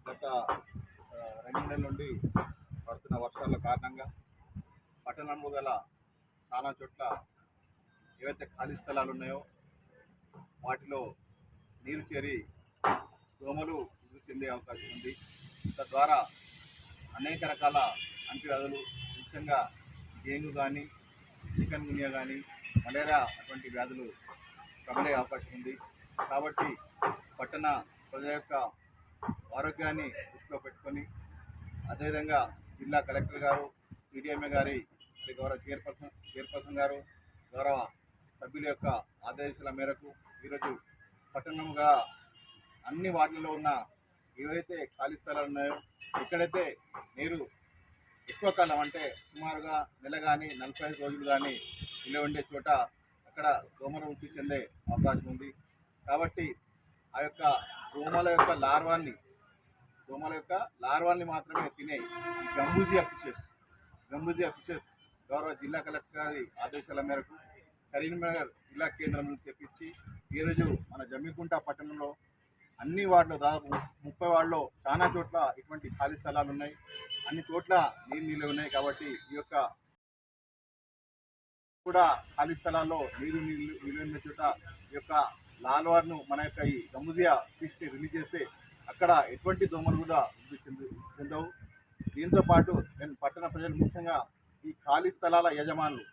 గత 2 నెలల నుండి పడుతున్న వర్షాల కారణంగా పట్టణంలో గల చాలా చోట్ల ఏవైతే ఖాళీ స్థలాలు ఉన్నాయో వాటిలో నీరు చేరి దోమలు వృద్ధి చెందే అవకాశం ఉంది. తద్వారా అనేక రకాల అంటువ్యాధులు, ముఖ్యంగా డెంగ్యూ కానీ, చికెన్ గున్యా కానీ, మలేరియా అటువంటి వ్యాధులు ప్రబలే అవకాశం ఉంది. కాబట్టి పట్టణ ప్రజల యొక్క ఆరోగ్యాన్ని దృష్టిలో పెట్టుకొని, అదేవిధంగా జిల్లా కలెక్టర్ గారు, సిడిఎంఏ గారి గౌరవ చైర్పర్సన్ గారు, గౌరవ సభ్యుల యొక్క ఆదేశాల మేరకు ఈరోజు పట్టణంగా అన్ని వార్డులలో ఉన్న ఏవైతే ఖాళీ స్థలాలు ఉన్నాయో, ఎక్కడైతే నీరు ఎక్కువ కాలం అంటే సుమారుగా నెల కానీ 45 రోజులు కానీ నిల్వ ఉండే చోట అక్కడ దోమలు వృద్ధి చెందే అవకాశం ఉంది. కాబట్టి ఆ యొక్క దోమల యొక్క లార్వాల్ని మాత్రమే తినే ఈ గంబూజియా ఫిషెస్ గౌరవ జిల్లా కలెక్టర్ గారి ఆదేశాల మేరకు కరీంనగర్ జిల్లా కేంద్రం నుంచి తెప్పించి ఈరోజు మన జమ్మికుంట పట్టణంలో అన్ని వార్డులో దాదాపు 30 వార్డులో చాలా చోట్ల ఇటువంటి ఖాళీ స్థలాలు ఉన్నాయి. అన్ని చోట్ల నీళ్ళు నిల్వ ఉన్నాయి. కాబట్టి ఈ యొక్క కూడా ఖాళీ స్థలాల్లో నీరు నిల్వ చోట ఈ యొక్క లార్వాను మన యొక్క ఈ గంబూజియా ఫిష్ని రిలీజ్ చేస్తే అక్కడ ఎటువంటి దోమలు కూడా వృద్ధి చెందవు. దీంతో పాటు నేను పట్టణ ప్రజలు, ముఖ్యంగా ఈ ఖాళీ స్థలాల యజమానులు,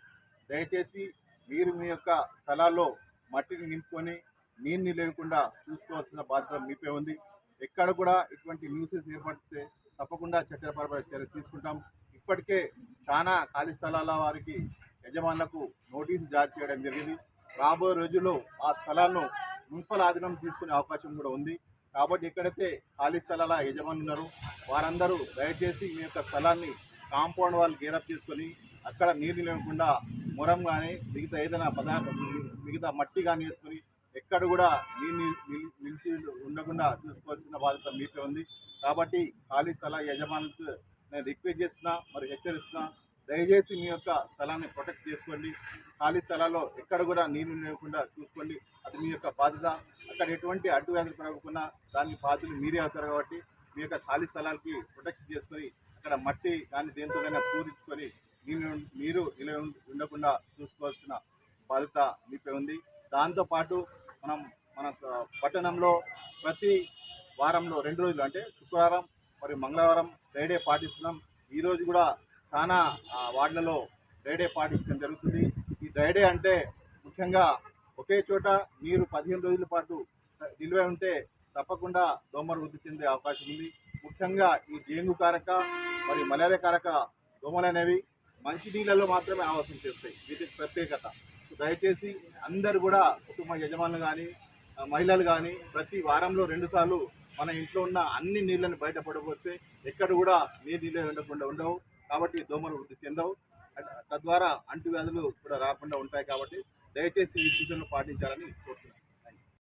దయచేసి మీరు మీ యొక్క స్థలాల్లో మట్టిని నింపుకొని నీరు నిలవకుండా చూసుకోవాల్సిన బాధ్యత మీపై ఉంది. ఎక్కడ కూడా ఇటువంటి న్యూసెస్ ఏర్పడితే తప్పకుండా చట్టపరమైన చర్య తీసుకుంటాం. ఇప్పటికే చాలా ఖాళీ స్థలాల వారికి యజమానులకు నోటీసు జారీ చేయడం జరిగింది. రాబోయే రోజుల్లో ఆ స్థలాలను మున్సిపల్ ఆధీనం తీసుకునే అవకాశం కూడా ఉంది. కాబట్టి ఎక్కడైతే ఖాళీ స్థలాల యజమానులు ఉన్నారో వారందరూ దయచేసి మీ యొక్క స్థలాన్ని కాంపౌండ్ వాళ్ళు గేరప్ చేసుకొని అక్కడ నీరు నిలవకుండా మొరం కానీ మిగతా ఏదైనా మిగతా మట్టి కానీ వేసుకొని ఎక్కడ కూడా నీరు నిలిచి ఉండకుండా చూసుకోవాల్సిన బాధ్యత మీపై ఉంది. కాబట్టి ఖాళీ స్థల యజమానులకు నేను రిక్వెస్ట్ చేస్తున్నా, మరి హెచ్చరిస్తున్నా, దయచేసి మీ యొక్క స్థలాన్ని ప్రొటెక్ట్ చేసుకోండి. ఖాళీ స్థలాల్లో ఎక్కడ కూడా నీరు నిలవకుండా చూసుకోండి. అది మీ యొక్క బాధ్యత. అక్కడ ఎటువంటి అడ్డు వ్యాధులు పెరగకుండా దానికి బాధ్యులు మీరే అవుతారు. కాబట్టి మీ యొక్క ఖాళీ స్థలాలకి ప్రొటెక్ట్ చేసుకొని అక్కడ మట్టి కానీ దేంతోనైనా పూరించుకొని నీరు నిలవ ఉండకుండా చూసుకోవాల్సిన బాధ్యత మీపై ఉంది. దాంతోపాటు మన పట్టణంలో ప్రతి వారంలో 2 రోజులు అంటే శుక్రవారం మరియు మంగళవారం డ్రైడే పాటిస్తున్నాం. ఈరోజు కూడా చాలా వార్డులలో డ్రైడే పాటించడం జరుగుతుంది. ఈ డ్రైడే అంటే ముఖ్యంగా ఒకే చోట నీరు 15 రోజుల పాటు నిల్వ ఉంటే తప్పకుండా దోమలు వృద్ధి చెందే అవకాశం ఉంది. ముఖ్యంగా ఈ డెంగ్యూ కారక మరియు మలేరియా కారక దోమలు అనేవి మంచి నీళ్ళలో మాత్రమే ఆవాసం చేస్తాయి. వీటికి ప్రత్యేకత. దయచేసి అందరూ కూడా కుటుంబ యజమానులు కానీ, మహిళలు కానీ ప్రతి వారంలో 2 సార్లు మన ఇంట్లో ఉన్న అన్ని నీళ్ళని బయటపడబోతే ఎక్కడ కూడా నీళ్ళు ఉండకుండా ఉండవు. కాబట్టి దోమలు వృద్ధి చెందవు. తద్వారా అంటువ్యాధులు కూడా రాకుండా ఉంటాయి. కాబట్టి దయచేసి ఈ సూచనలు పాటించాలని కోరుతున్నాను.